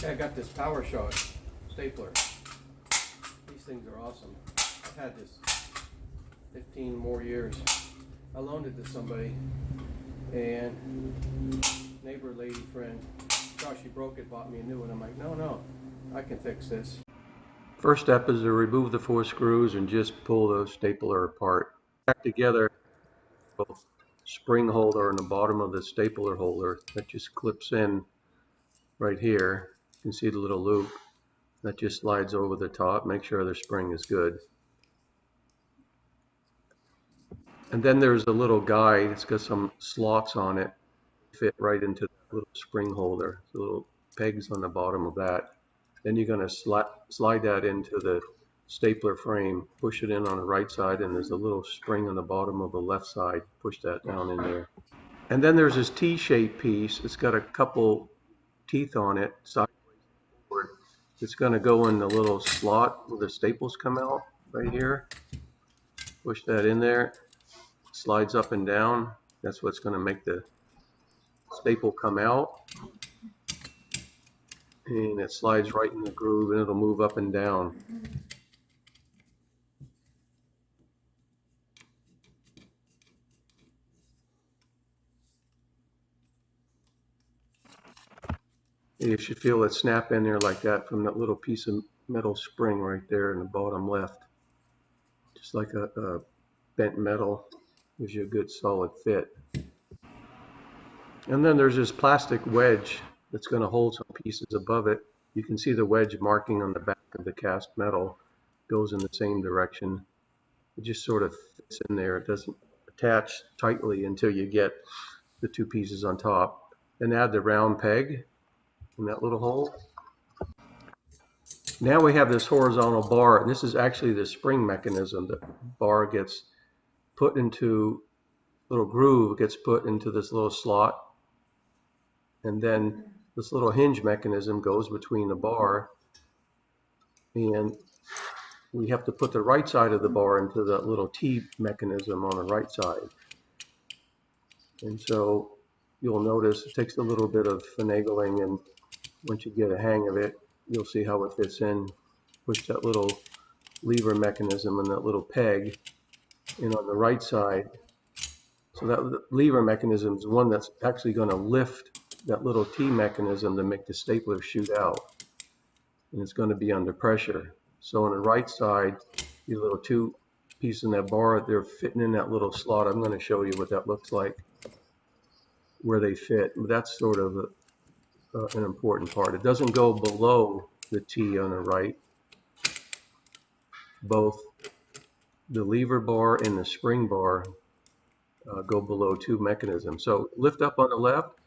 I got this PowerShot stapler. These things are awesome. I've had this 15 more years. I loaned it to somebody, and neighbor lady friend thought she broke it, bought me a new one. I'm like, no, I can fix this. First step is to remove the 4 screws and just pull the stapler apart. Back together, spring holder on the bottom of the stapler holder that just clips in right here. You can see the little loop that just slides over the top. Make sure the spring is good. And then there's a little guide. It's got some slots on it, fit right into the little spring holder. So little pegs on the bottom of that. Then you're going to slide that into the stapler frame, push it in on the right side, and there's a little spring on the bottom of the left side. Push that down in there. And then there's this T-shaped piece. It's got a couple teeth on it, sideways and forward. It's going to go in the little slot where the staples come out right here. Push that in there. Slides up and down. That's what's going to make the staple come out. And it slides right in the groove and it'll move up and down. And you should feel it snap in there like that from that little piece of metal spring right there in the bottom left. Just like a bent metal, gives you a good solid fit. And then there's this plastic wedge that's going to hold some pieces above it. You can see the wedge marking on the back of the cast metal goes in the same direction. It just sort of fits in there. It doesn't attach tightly until you get the 2 pieces on top. Then add the round peg in that little hole. Now we have this horizontal bar, and this is actually the spring mechanism. The bar gets put into a little groove, gets put into this little slot, and then this little hinge mechanism goes between the bar, and we have to put the right side of the bar into that little T mechanism on the right side. And so you'll notice it takes a little bit of finagling, and once you get a hang of it, you'll see how it fits in. Push that little lever mechanism and that little peg in on the right side. So that lever mechanism is the one that's actually going to lift that little T mechanism to make the stapler shoot out. And it's going to be under pressure. So on the right side, your little 2 pieces in that bar, they're fitting in that little slot. I'm going to show you what that looks like, where they fit. But that's sort of an important part. It doesn't go below the T on the right. Both the lever bar and the spring bar go below 2 mechanisms. So lift up on the left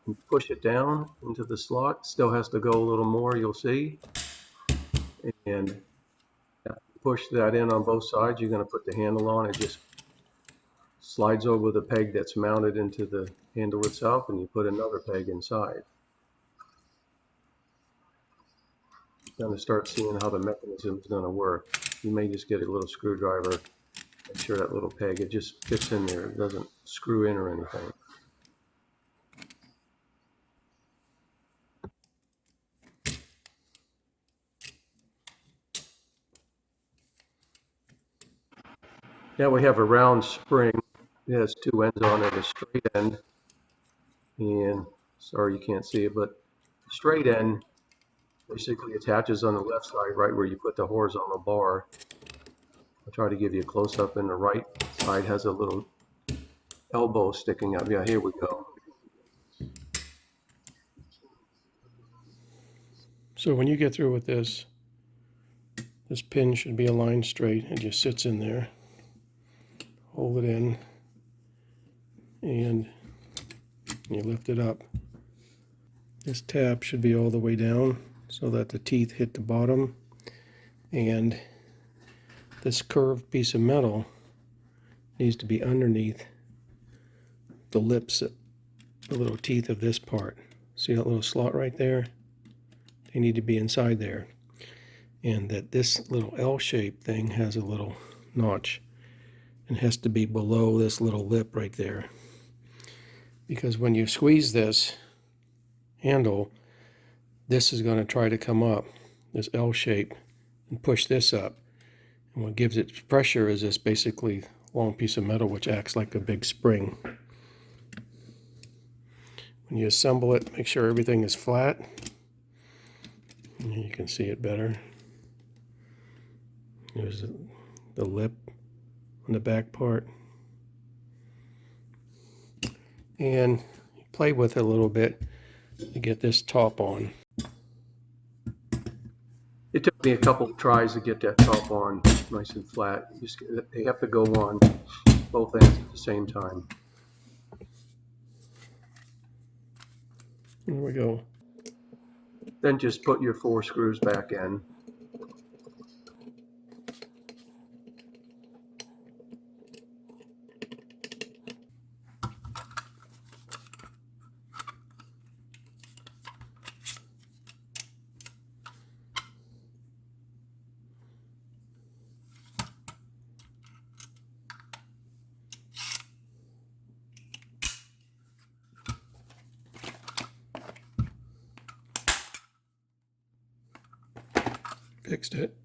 and push it down into the slot. Still has to go a little more, you'll see. And push that in on both sides. You're going to put the handle on. It just slides over the peg that's mounted into the handle itself, and you put another peg inside. You're going to start seeing how the mechanism is going to work. You may just get a little screwdriver. Make sure that little peg, it just fits in there. It doesn't screw in or anything. Now we have a round spring. It has 2 ends on it, a straight end, and sorry you can't see it, but the straight end basically attaches on the left side right where you put the horizontal bar. I'll try to give you a close-up, and the right side has a little elbow sticking up. Yeah, here we go. So when you get through with this pin should be aligned straight. It just sits in there. Hold it in, and you lift it up. This tab should be all the way down so that the teeth hit the bottom, and this curved piece of metal needs to be underneath the lips, the little teeth of this part. See that little slot right there? They need to be inside there. And that this little L-shaped thing has a little notch and has to be below this little lip right there. Because when you squeeze this handle, this is going to try to come up, this L shape, and push this up. And what gives it pressure is this basically long piece of metal which acts like a big spring. When you assemble it, make sure everything is flat. And you can see it better. There's the lip on the back part. And play with it a little bit to get this top on. It took me a couple of tries to get that top on nice and flat. They have to go on both ends at the same time. There we go. Then just put your 4 screws back in. Fixed it.